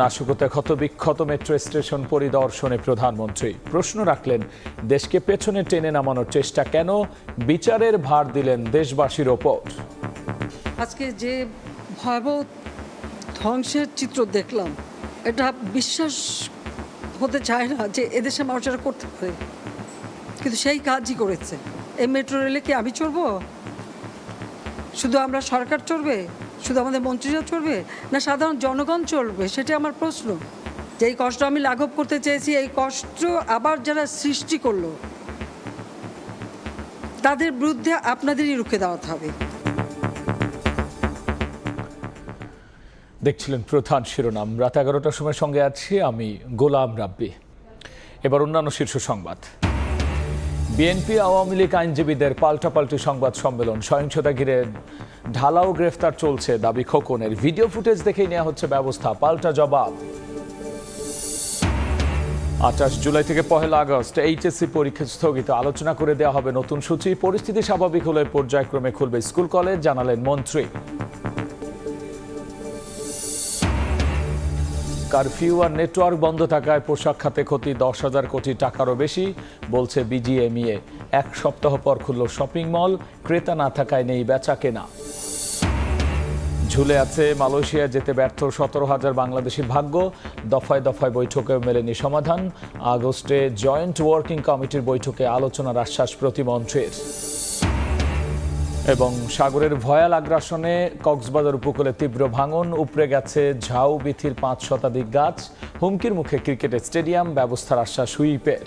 নাশকতায় ক্ষতবিক্ষত metro station পরিদর্শনে প্রধানমন্ত্রী প্রশ্ন রাখলেন, দেশকে পেছনে টেনে নামানোর চেষ্টা কেন? বিচারের ভার দিলেন দেশবাসীর ওপর। আজকে যে ভয়াবহ ধ্বংসের চিত্র দেখলাম, এটা বিশ্বাস হতে চায় না যে এদেশে মানুষেরা করতে পারে, কিন্তু সেই কাজই করেছে। এই মেট্রো রেলে কি আমি চড়বো? শুধু আমরা সরকার চড়বে? শুধু আমাদের মন্ত্রীরা চড়বে? না সাধারণ জনগণ চড়বে? সেটা আমার প্রশ্ন। যে এই কষ্ট আমি লাঘব করতে চেয়েছি, এই কষ্ট আবার যারা সৃষ্টি করলো তাদের বিরুদ্ধে আপনাদেরই রুখে দাঁড়াতে হবে। দেখছিলেন প্রধান শিরোনাম। রাত 11টার সময় সঙ্গে আছি আমি গোলাম রাব্বি। এবার অন্যান্য শীর্ষ সংবাদ। বিএনপি আওয়ামী লীগ আইনজীবীদের পাল্টাপাল্টি সংবাদ সম্মেলন। সহিংসতা ঘিরে ঢালাও গ্রেফতার চলছে, দাবি খোকনের। ভিডিও ফুটেজ দেখেই নেওয়া হচ্ছে ব্যবস্থা, পাল্টা জবাব। 28 জুলাই থেকে 1 আগস্ট এইচএসসি পরীক্ষা স্থগিত, আলোচনা করে দেওয়া হবে নতুন সূচি। পরিস্থিতি স্বাভাবিক হলে পর্যায়ক্রমে খুলবে স্কুল কলেজ, জানালেন মন্ত্রী। কারফিউ আর নেটওয়ার্ক বন্ধ থাকায় পোশাক খাতে ক্ষতি 10,000 কোটি টাকারও বেশি, বলছে বিজিএমইএ। 1 সপ্তাহ পর খুলল শপিং মল, ক্রেতা না থাকায় নেই বেচা কেনা। ঝুলে আছে মালয়েশিয়া যেতে ব্যর্থ 17,000 বাংলাদেশির ভাগ্য, দফায় দফায় বৈঠকেও মেলেনি সমাধান। আগস্টে জয়েন্ট ওয়ার্কিং কমিটির বৈঠকে আলোচনার আশ্বাস প্রতিমন্ত্রীর। এবং সাগরের ভয়াল আগ্রাসনে কক্সবাজার উপকূলে তীব্র ভাঙন, উপড়ে গেছে ঝাউ বিথির 5 শতাধিক গাছ। হুমকির মুখে ক্রিকেটের স্টেডিয়াম, ব্যবস্থার আশ্বাস হুইপের।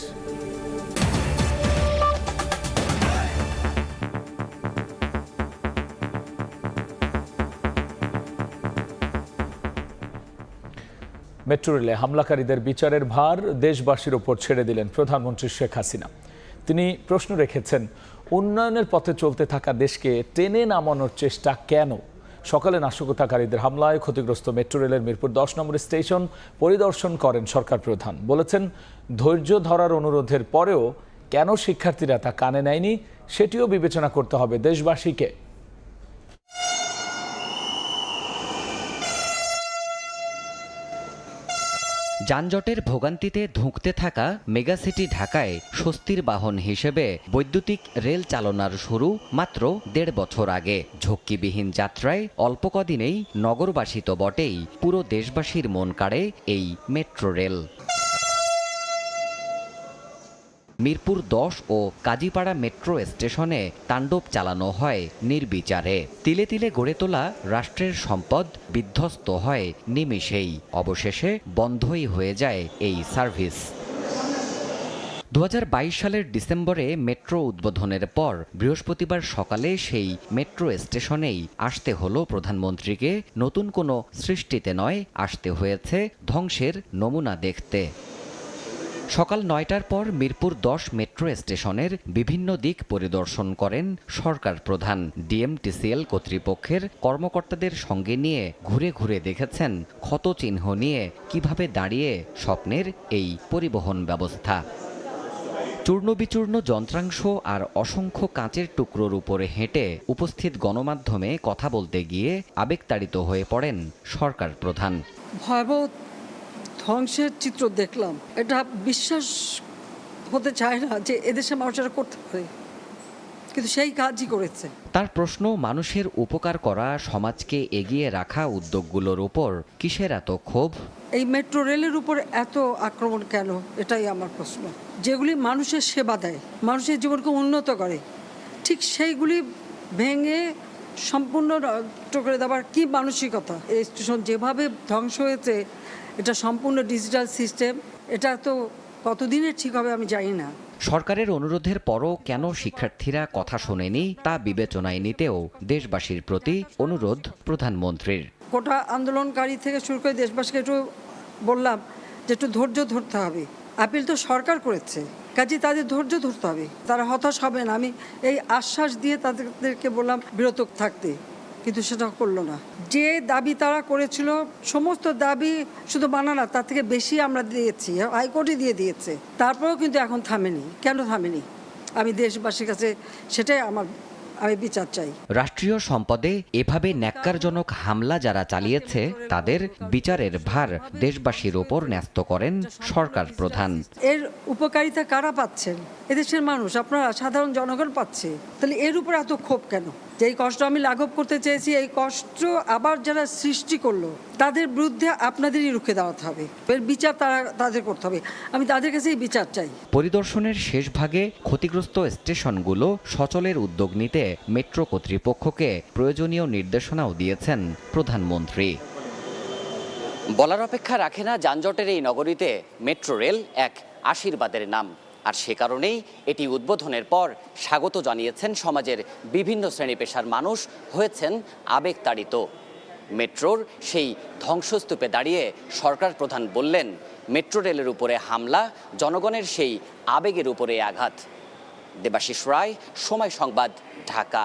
মেট্রো রেলে হামলাকারীদের বিচারের ভার দেশবাসীর ওপর ছেড়ে দিলেন প্রধানমন্ত্রী শেখ হাসিনা। তিনি প্রশ্ন রেখেছেন, উন্নয়নের পথে চলতে থাকা দেশকে টেনে নামানোর চেষ্টা কেন? সকালে নাশকতাকারীদের হামলায় ক্ষতিগ্রস্ত মেট্রো রেলের মিরপুর 10 নম্বর স্টেশন পরিদর্শন করেন সরকার প্রধান। বলেছেন, ধৈর্য ধরার অনুরোধের পরেও কেন শিক্ষার্থীরা তা কানে নেয়নি সেটিও বিবেচনা করতে হবে দেশবাসীকে। যানজটের ভোগান্তিতে ধুঁকতে থাকা মেগাসিটি ঢাকায় স্বস্তির বাহন হিসেবে বৈদ্যুতিক রেল চালনার শুরু মাত্র 1.5 বছর আগে। ঝক্কিবিহীন যাত্রায় অল্প কদিনেই নগরবাসী তো বটেই, পুরো দেশবাসীর মন কাড়ে এই মেট্রো রেল। মিরপুর 10 ও কাজীপাড়া মেট্রো স্টেশনে তাণ্ডব চালানো হয় নির্বিচারে। তিলে তিলে গড়ে তোলা রাষ্ট্রের সম্পদ বিধ্বস্ত হয় নিমিষেই। অবশেষে বন্ধই হয়ে যায় এই সার্ভিস। 2022 সালের ডিসেম্বরে মেট্রো উদ্বোধনের পর বৃহস্পতিবার সকালে সেই মেট্রো স্টেশনেই আসতে হলো প্রধানমন্ত্রীকে। নতুন কোনো সৃষ্টিতে নয়, আসতে হয়েছে ধ্বংসের নমুনা দেখতে। সকাল 9টার পর মিরপুর 10 মেট্রো স্টেশনের বিভিন্ন দিক পরিদর্শন করেন সরকার প্রধান। ডিএমটিসিএল কর্তৃপক্ষের কর্মকর্তাদের সঙ্গে নিয়ে ঘুরে ঘুরে দেখেছেন ক্ষতচিহ্ন নিয়ে কিভাবে দাঁড়িয়ে স্বপ্নের এই পরিবহন ব্যবস্থা। চূর্ণবিচূর্ণ যন্ত্রাংশ আর অসংখ্য কাঁচের টুকরোর উপরে হেঁটে উপস্থিত গণমাধ্যমে কথা বলতে গিয়ে আবেগতাড়িত হয়ে পড়েন সরকার প্রধান। ভয়াবহ ধ্বংসের চিত্র দেখলাম, এটা বিশ্বাস হতে চায় না যে এদেশে মানুষেরা করতে পারে, কিন্তু সেই কাজই করেছে। তার প্রশ্ন, মানুষের উপকার করা, সমাজকে এগিয়ে রাখা উদ্যোগগুলোর উপর কিসের এত ক্ষোভ? এই মেট্রো রেলের উপর এত আক্রমণ কেন, এটাই আমার প্রশ্ন। যেগুলি মানুষের সেবা দেয়, মানুষের জীবনকে উন্নত করে, ঠিক সেইগুলি ভেঙে সম্পূর্ণ নষ্ট করে দেওয়ার কি মানসিকতা? এই স্টেশন যেভাবে ধ্বংস হয়েছে, এটা সম্পূর্ণ ডিজিটাল সিস্টেম, এটা তো কতদিনের ঠিক হবে আমি জানি না। সরকারের অনুরোধের পরও কেন শিক্ষার্থীরা কথা শোনেনি তা বিবেচনায় নিতেও দেশবাসীর প্রতি অনুরোধ প্রধানমন্ত্রীর। কোটা আন্দোলনকারী থেকে শুরু করে দেশবাসীকে একটু বললাম যে একটু ধৈর্য ধরতে হবে। আপিল তো সরকার করেছে, কাজে তাদের ধৈর্য ধরতে হবে, তারা হতাশ হবে না। আমি এই আশ্বাস দিয়ে তাদেরকে বললাম বিরত থাকতে, কিন্তু সেটা করলো না। যে দাবি তারা করেছিল, সমস্ত দাবি শুধু মানা না, তার থেকে বেশি আমরা দিয়েছি, হাইকোর্টে দিয়ে দিয়েছে, তারপরেও কিন্তু এখন থামেনি। কেন থামেনি? আমি দেশবাসীর কাছে সেটাই আমার আমি বিচার চাই। রাষ্ট্রীয় সম্পদে এভাবে ন্যাক্কারজনক হামলা যারা চালিয়েছে তাদের বিচারের ভার দেশবাসীর ওপর ন্যস্ত করেন সরকার প্রধান। এর উপকারিতা কারা পাচ্ছেন? এদেশের মানুষ, আপনারা সাধারণ জনগণ পাচ্ছে। তাহলে এর উপর এত ক্ষোভ কেন? যে এই কষ্ট আমি লাঘব করতে চেয়েছি, এই কষ্ট আবার যারা সৃষ্টি করলো তাদের বিরুদ্ধে আপনাদেরই রুখে দাঁড়াতে হবে। এর বিচার তাদের করতে হবে। আমি তাদের কাছে এই বিচার চাই। পরিদর্শনের শেষ ভাগে ক্ষতিগ্রস্ত স্টেশনগুলো সচলের উদ্যোগ নিতে মেট্রো কর্তৃপক্ষকে প্রয়োজনীয় নির্দেশনাও দিয়েছেন প্রধানমন্ত্রী। বলার অপেক্ষা রাখে না যানজটের এই নগরীতে মেট্রো রেল এক আশীর্বাদের নাম। আর সে কারণেই এটি উদ্বোধনের পর স্বাগত জানিয়েছেন সমাজের বিভিন্ন শ্রেণী পেশার মানুষ, হয়েছেন আবেগতাড়িত। মেট্রোর সেই ধ্বংসস্তূপে দাঁড়িয়ে সরকার প্রধান বললেন, মেট্রো রেলের উপরে হামলা জনগণের সেই আবেগের উপরে আঘাত। দেবাশিস রায়, সময় সংবাদ, ঢাকা।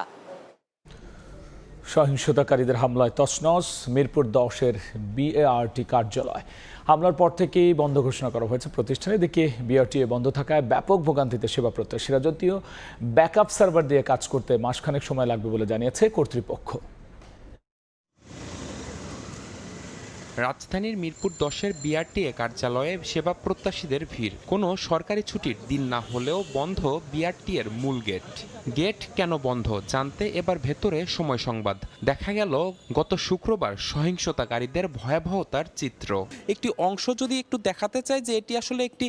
সহিংসতাকারীদের হামলায় তছনছ মিরপুর 10-এর বিএআরটি কার্যালয়। হামলার পর থেকেই বন্ধ ঘোষণা করা হয়েছে প্রতিষ্ঠানে। এদিকে বিআরটিএ বন্ধ থাকায় ব্যাপক ভোগান্তিতে সেবা প্রত্যাশীরা, যদিও ব্যাকআপ সার্ভার দিয়ে কাজ করতে মাসখানেক সময় লাগবে বলে জানিয়েছে কর্তৃপক্ষ। রাজধানীর মিরপুর 10-এর বিআরটিএ কার্যালয়ে সেবা প্রত্যাশীদের ভিড়। কোনো সরকারি ছুটির দিন না হলেও বন্ধ বিআরটিএর মূল গেট কেন বন্ধ জানতে এবার ভেতরে সময় সংবাদ। দেখা গেল গত শুক্রবার সহিংসতাকারীদের ভয়াবহতার চিত্র। একটি অংশ যদি একটু দেখাতে চাই যে এটি আসলে একটি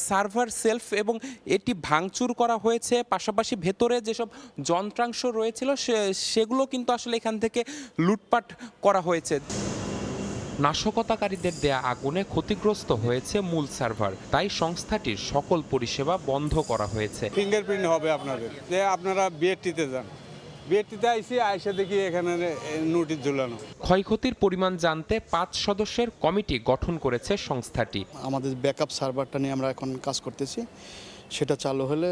সার্ভার সেলফ এবং এটি ভাঙচুর করা হয়েছে। পাশাপাশি ভেতরে যেসব যন্ত্রাংশ রয়েছিল সেগুলো কিন্তু আসলে এখান থেকে লুটপাট করা হয়েছে। নাশকতাকারীদের দেয়া আগুনে ক্ষতিগ্রস্ত হয়েছে মূল সার্ভার, তাই সংস্থাটির সকল পরিষেবা বন্ধ করা হয়েছে। ফিঙ্গারপ্রিন্ট হবে আপনাদের, যে আপনারা বিআরটিতে যান, বিআরটিতে আইসে দেখি এখানে নোটিশ ঝুলানো। ক্ষয়ক্ষতির পরিমাণ জানতে 5 সদস্যের কমিটি গঠন করেছে সংস্থাটি। আমাদের ব্যাকআপ সার্ভারটা নিয়ে আমরা এখন কাজ করতেছি, সেটা চালু হলে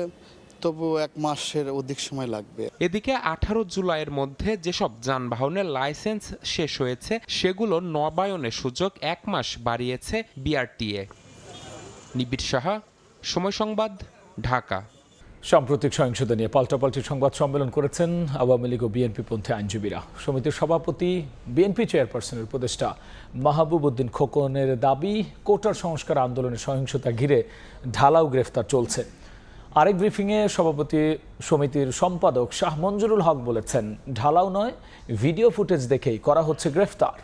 তবু 1 মাসের অধিক সময় লাগবে। এদিকে 18 জুলাইয়ের মধ্যে যেসব যানবাহনের লাইসেন্স শেষ হয়েছে সেগুলো নবায়নের সুযোগ 1 মাস বাড়িয়েছে বিআরটিএ। নিবিড় সাহা, সময় সংবাদ, ঢাকা। সাম্প্রতিক সহিংসতা নিয়ে পাল্টাপাল্টি সংবাদ সম্মেলন করেছেন আওয়ামী লীগ ও বিএনপি পন্থী আইনজীবীরা। সমিতির সভাপতি বিএনপি চেয়ারপারসনের উপদেষ্টা মাহবুব উদ্দিন খোকনের দাবি, কোটার সংস্কার আন্দোলনের সহিংসতা ঘিরে ঢালাও গ্রেফতার চলছে। আরেক ব্রিফিংয়ে সভাপতি সমিতির সম্পাদক শাহ মঞ্জুরুল হক বলেছেন, ঢালাও নয়, ভিডিও ফুটেজ দেখেই করা হচ্ছে গ্রেফতার।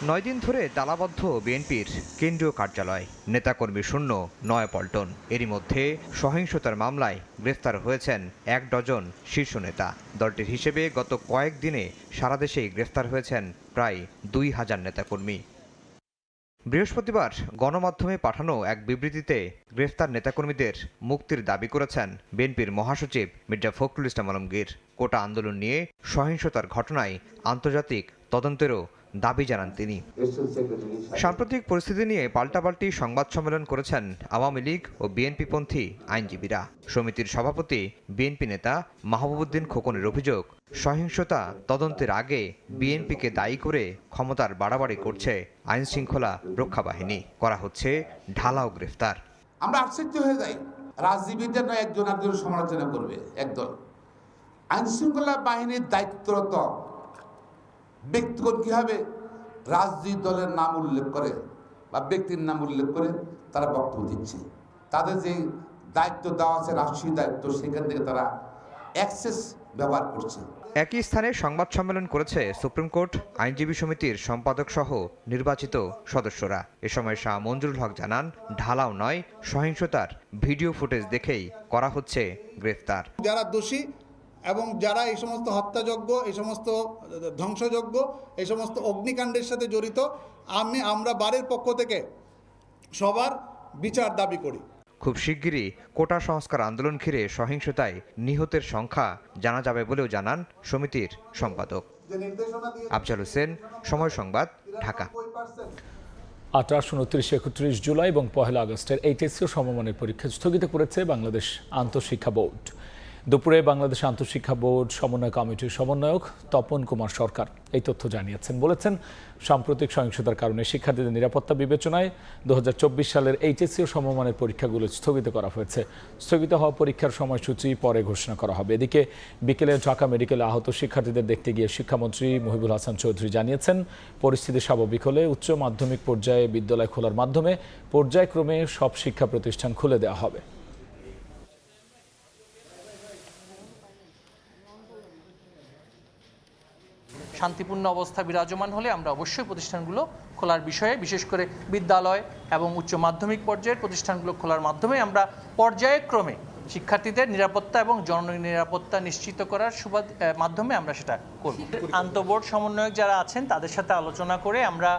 9 দিন ধরে তালাবদ্ধ বিএনপির কেন্দ্রীয় কার্যালয়, নেতাকর্মী শূন্য নয়াপল্টন। এরই মধ্যে সহিংসতার মামলায় গ্রেফতার হয়েছেন 1 ডজন শীর্ষ নেতা। দলটির হিসেবে গত কয়েকদিনে সারা দেশেই গ্রেফতার হয়েছেন প্রায় 2000 নেতাকর্মী। বৃহস্পতিবার গণমাধ্যমে পাঠানো এক বিবৃতিতে গ্রেফতার নেতাকর্মীদের মুক্তির দাবি করেছেন বিএনপির মহাসচিব মির্জা ফখরুল ইসলাম আলমগীর। কোটা আন্দোলন নিয়ে সহিংসতার ঘটনায় আন্তর্জাতিক তদন্তেরও দাবি জানান তিনি। সাম্প্রতিক পরিস্থিতি নিয়ে পাল্টাপাল্টি সংবাদ সম্মেলন করেছেন আওয়ামী লীগ ও বিএনপিপন্থী আইনজীবীরা। সমিতির সভাপতি বিএনপি নেতা মাহবুব উদ্দিন খোকনের অভিযোগ, সহিংসতা তদন্তের আগে বিএনপিকে দায়ী করে ক্ষমতার বাড়াবাড়ি করছে আইন শৃঙ্খলা রক্ষা বাহিনী, করা হচ্ছে ঢালাও গ্রেফতার। আমরা আশ্চর্য হয়ে যাই, রাজনীতিবিদদের নয় একজন একজন সমালোচনা করবে একদল, আইন শৃঙ্খলা বাহিনীর দায়িত্বরত ব্যক্তিগত কিভাবে রাজনৈতিক দলের নাম উল্লেখ করে বা ব্যক্তির নাম উল্লেখ করে তারা বক্তব্য দিচ্ছে। তাদের যে দায়িত্ব দেওয়া আছে রাষ্ট্রীয় দায়িত্ব, সেখান থেকে তারা অ্যাক্সেস ব্যবহার করছে। একই স্থানে সংবাদ সম্মেলন করেছে সুপ্রিম কোর্ট আইনজীবী সমিতির সম্পাদক সহ নির্বাচিত সদস্যরা। এ সময় শাহ মঞ্জুরুল হক জানান, ঢালাও নয়, সহিংসতার ভিডিও ফুটেজ দেখেই করা হচ্ছে গ্রেফতার। যারা দোষী এবং যারা এই সমস্ত হত্যাযজ্ঞ, এই সমস্ত ধ্বংসযজ্ঞ, এই সমস্ত অগ্নিকাণ্ডের সাথে জড়িত, আমরা বারের পক্ষ থেকে সবার বিচার দাবি করি। খুব শিগগিরই কোটা সংস্কার আন্দোলন ঘিরে সহিংসতায় নিহতের সংখ্যা জানা যাবে বলেও জানান সমিতির সম্পাদক। আফজাল হোসেন, সময় সংবাদ, ঢাকা। 28, 29, 31 জুলাই এবং 1 আগস্টের এইচএসসি সমমানের পরীক্ষা স্থগিত করেছে বাংলাদেশ আন্তঃশিক্ষা বোর্ড। দুপুরে বাংলাদেশ আন্তঃশিক্ষা বোর্ড সমন্বয় কমিটির সমন্বয়ক তপন কুমার সরকার এই তথ্য জানিয়েছেন। বলেছেন, সাম্প্রতিক সহিংসতার কারণে শিক্ষার্থীদের নিরাপত্তা বিবেচনায় 2024 সালের এইচএসসি ও সমমানের পরীক্ষাগুলো স্থগিত করা হয়েছে। স্থগিত হওয়া পরীক্ষার সময়সূচি পরে ঘোষণা করা হবে। এদিকে বিকেলে ঢাকা মেডিকেলে আহত শিক্ষার্থীদের দেখতে গিয়ে শিক্ষামন্ত্রী মহিবুল হাসান চৌধুরী জানিয়েছেন, পরিস্থিতি স্বাভাবিক হলে উচ্চ মাধ্যমিক পর্যায়ে বিদ্যালয় খোলার মাধ্যমে পর্যায়ক্রমে সব শিক্ষা প্রতিষ্ঠান খুলে দেওয়া হবে। শান্তিপূর্ণ অবস্থা বিরাজমান হলে আমরা অবশ্যই প্রতিষ্ঠানগুলো খোলার বিষয়ে, বিশেষ করে বিদ্যালয় এবং উচ্চ মাধ্যমিক পর্যায়ের প্রতিষ্ঠানগুলো খোলার মাধ্যমে আমরা পর্যায়ক্রমে শিক্ষার্থীদের নিরাপত্তা এবং জননিরাপত্তা নিশ্চিত করার মাধ্যমে আমরা সেটা করব। আন্তঃবোর্ড সমন্বয়ক যারা আছেন তাদের সাথে আলোচনা করে আমরা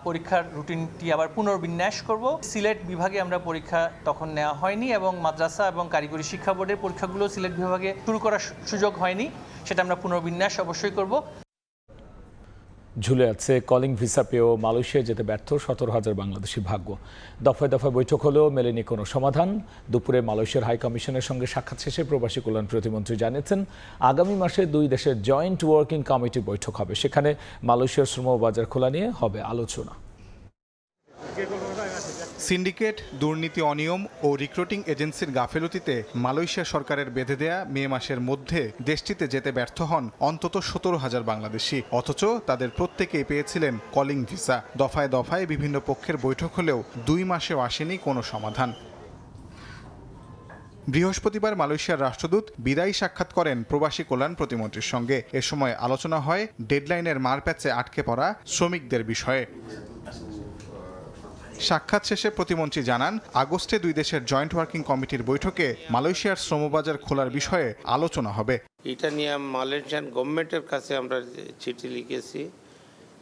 পরীক্ষার রুটিনটি আবার পুনর্বিন্যাস করব। সিলেট বিভাগে আমরা পরীক্ষা তখন নেওয়া হয়নি এবং মাদ্রাসা এবং কারিগরি শিক্ষা বোর্ডের পরীক্ষাগুলো সিলেট বিভাগে শুরু করার সুযোগ হয়নি, সেটা আমরা পুনর্বিন্যাস অবশ্যই করব। ঝুলে আছে কলিং ভিসা পেয়েও মালয়েশিয়ায় যেতে ব্যর্থ 17,000 বাংলাদেশি ভাগ্য। দফায় দফায় বৈঠক হলেও মেলেনি কোনো সমাধান। দুপুরে মালয়েশিয়ার হাই কমিশনের সঙ্গে সাক্ষাৎ শেষে প্রবাসী কল্যাণ প্রতিমন্ত্রী জানিয়েছেন, আগামী মাসে দুই দেশের জয়েন্ট ওয়ার্কিং কমিটি বৈঠক হবে। সেখানে মালয়েশিয়ার শ্রম বাজার খোলা নিয়ে হবে আলোচনা। সিন্ডিকেট, দুর্নীতি, অনিয়ম ও রিক্রুটিং এজেন্সির গাফেলতিতে মালয়েশিয়া সরকারের বেঁধে দেয়া মে মাসের মধ্যে দেশটিতে যেতে ব্যর্থ হন অন্তত 17,000 বাংলাদেশি। অথচ তাদের প্রত্যেকেই পেয়েছিলেন কলিং ভিসা। দফায় দফায় বিভিন্ন পক্ষের বৈঠক হলেও 2 মাসেও আসেনি কোনো সমাধান। বৃহস্পতিবার মালয়েশিয়ার রাষ্ট্রদূত বিদায়ী সাক্ষাৎ করেন প্রবাসী কল্যাণ প্রতিমন্ত্রীর সঙ্গে। এ সময় আলোচনা হয় ডেডলাইনের মারপ্যাচে আটকে পড়া শ্রমিকদের বিষয়ে। সাক্ষাৎ শেষে প্রতিমন্ত্রী জানান, আগস্টে দুই দেশের জয়েন্ট ওয়ার্কিং কমিটির বৈঠকে মালয়েশিয়ার শ্রমবাজার খোলার বিষয়ে আলোচনা হবে। এটা নিয়ে মালয়েশিয়ান গভর্নমেন্টের কাছে আমরা চিঠি লিখেছি,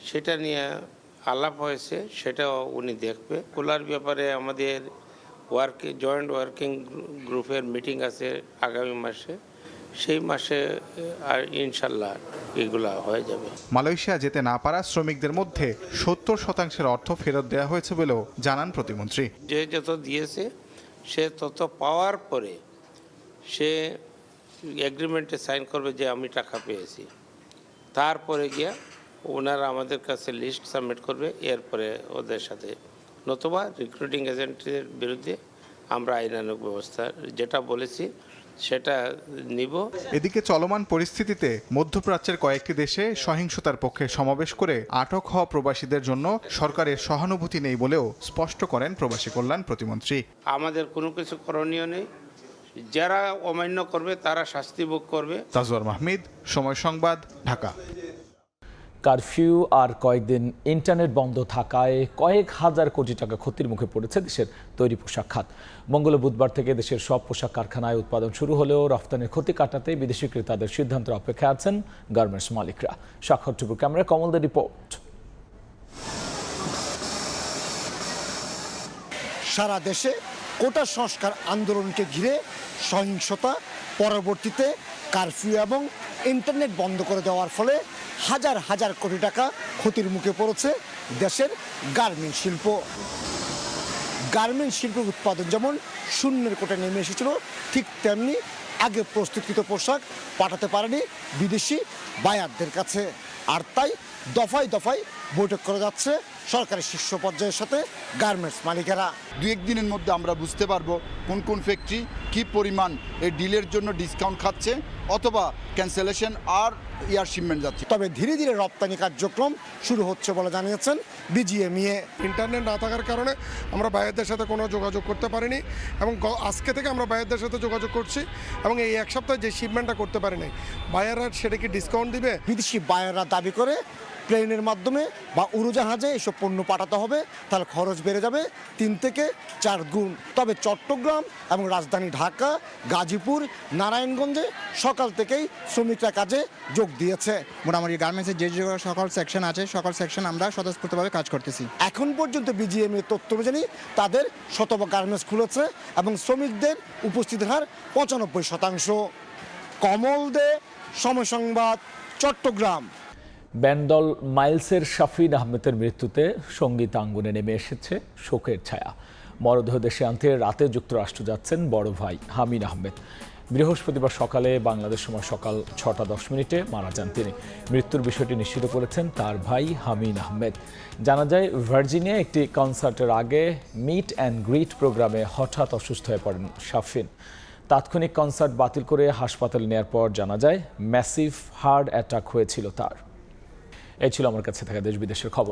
সেটা নিয়ে আলাপ হয়েছে, সেটাও উনি দেখবে। খোলার ব্যাপারে আমাদের জয়েন্ট ওয়ার্কিং গ্রুপের মিটিং আছে আগামী মাসে, সেই মাসে আর ইনশাল্লাহ এগুলা হয়ে যাবে। মালয়েশিয়া যেতে না পারা শ্রমিকদের মধ্যে 70% অর্থ ফেরত দেওয়া হয়েছে বলেও জানান প্রতিমন্ত্রী। যে যত দিয়েছে সে তত পাওয়ার পরে সে এগ্রিমেন্টে সাইন করবে যে আমি টাকা পেয়েছি, তারপরে গিয়া ওনারা আমাদের কাছে লিস্ট সাবমিট করবে, এরপরে ওদের সাথে নতুবা রিক্রুটিং এজেন্টের বিরুদ্ধে আমরা আইনানুগ ব্যবস্থা যেটা বলেছি সেটা নিব। এদিকে চলমান পরিস্থিতিতে মধ্যপ্রাচ্যের কয়েকটি দেশে সহিংসতার পক্ষে সমাবেশ করে আটক হওয়া প্রবাসীদের জন্য সরকারের সহানুভূতি নেই বলেও স্পষ্ট করেন প্রবাসী কল্যাণ প্রতিমন্ত্রী। আমাদের কোনো কিছু করণীয় নেই, যারা অমান্য করবে তারা শাস্তি ভোগ করবে। তাজওয়ার মাহমুদ, সময় সংবাদ, ঢাকা। কারফিউ আর কয়েকদিন ইন্টারনেট বন্ধ থাকায় কয়েক হাজার কোটি টাকা ক্ষতির মুখে পড়েছে দেশের তৈরি পোশাক খাত। মঙ্গল বুধবার থেকে দেশের সব পোশাক কারখানায় উৎপাদন শুরু হলেও রফতানির ক্ষতি কাটাতে বিদেশি ক্রেতাদের সিদ্ধান্তের অপেক্ষায় আছেন গার্মেন্টস মালিকরা। স্বাক্ষর টিপুর ক্যামেরা কমলদের রিপোর্ট। সারা দেশে কোটা সংস্কার আন্দোলনকে ঘিরে সহিংসতা, পরবর্তীতে কারফিউ এবং ইন্টারনেট বন্ধ করে দেওয়ার ফলে হাজার হাজার কোটি টাকা ক্ষতির মুখে পড়েছে দেশের গার্মেন্টস শিল্প। গার্মেন্টস শিল্পের উৎপাদন যেমন শূন্যের কোটায় নেমে এসেছিল, ঠিক তেমনি আগে প্রস্তুতকৃত পোশাক পাঠাতে পারেনি বিদেশি বায়ারদের কাছে। আর তাই দফায় দফায় বৈঠক করে যাচ্ছে সরকারের শীর্ষ পর্যায়ের সাথে গার্মেন্টস মালিকেরা। 2-1 দিনের মধ্যে আমরা বুঝতে পারবো কোন কোন ফ্যাক্টরি কী পরিমাণ এই ডিলের জন্য ডিসকাউন্ট খাচ্ছে অথবা ক্যান্সেলেশন আর এয়ার শিপমেন্ট যাচ্ছে। তবে ধীরে ধীরে রপ্তানি কার্যক্রম শুরু হচ্ছে বলে জানিয়েছেন বিজিএমইএ। ইন্টারনেট না থাকার কারণে আমরা বায়ারদের সাথে কোনো যোগাযোগ করতে পারিনি এবং আজকে থেকে আমরা বায়ারদের সাথে যোগাযোগ করছি এবং এই এক সপ্তাহে যে শিপমেন্টটা করতে পারি নাই, বায়াররা সেটা কি ডিসকাউন্ট দিবে? বিদেশি বায়াররা দাবি করে প্লেনের মাধ্যমে বা উড়োজাহাজে এসব পণ্য পাঠাতে হবে, তাহলে খরচ বেড়ে যাবে 3 থেকে 4 গুণ। তবে চট্টগ্রাম এবং রাজধানী ঢাকা, গাজীপুর, নারায়ণগঞ্জে সকাল থেকেই শ্রমিকরা কাজে যোগ দিয়েছে। মোটামুটি গার্মেন্টসের যে সকল সেকশন আছে সকল সেকশন আমরা স্বতঃস্ফূর্তভাবে কাজ করতেছি। এখন পর্যন্ত বিজিএমএ তথ্য অনুযায়ী তাদের শতভাগ গার্মেন্টস খুলেছে এবং শ্রমিকদের উপস্থিতির হার 95%। কমল দে, সময় সংবাদ, চট্টগ্রাম। ব্যান্ডল মাইলসের শাফিন আহমেদের মৃত্যুতে সঙ্গীতাঙ্গনে নেমে এসেছে শোকের ছায়া। মরদেহ দেশে আনতে রাতে যুক্তরাষ্ট্র যাচ্ছেন বড় ভাই হামিন আহমেদ। বৃহস্পতিবার সকালে বাংলাদেশ সময় সকাল 6:10 মারা যান তিনি। মৃত্যুর বিষয়টি নিশ্চিত করেছেন তার ভাই হামিন আহমেদ। জানা যায় ভার্জিনিয়া একটি কনসার্টের আগে মিট অ্যান্ড গ্রিট প্রোগ্রামে হঠাৎ অসুস্থ হয়ে পড়েন শাফিন। তাৎক্ষণিক কনসার্ট বাতিল করে হাসপাতালে নেওয়ার পর জানা যায় ম্যাসিভ হার্ট অ্যাটাক হয়েছিল তার। এই ছিল আমার কাছে থাকা দেশ বিদেশের খবর।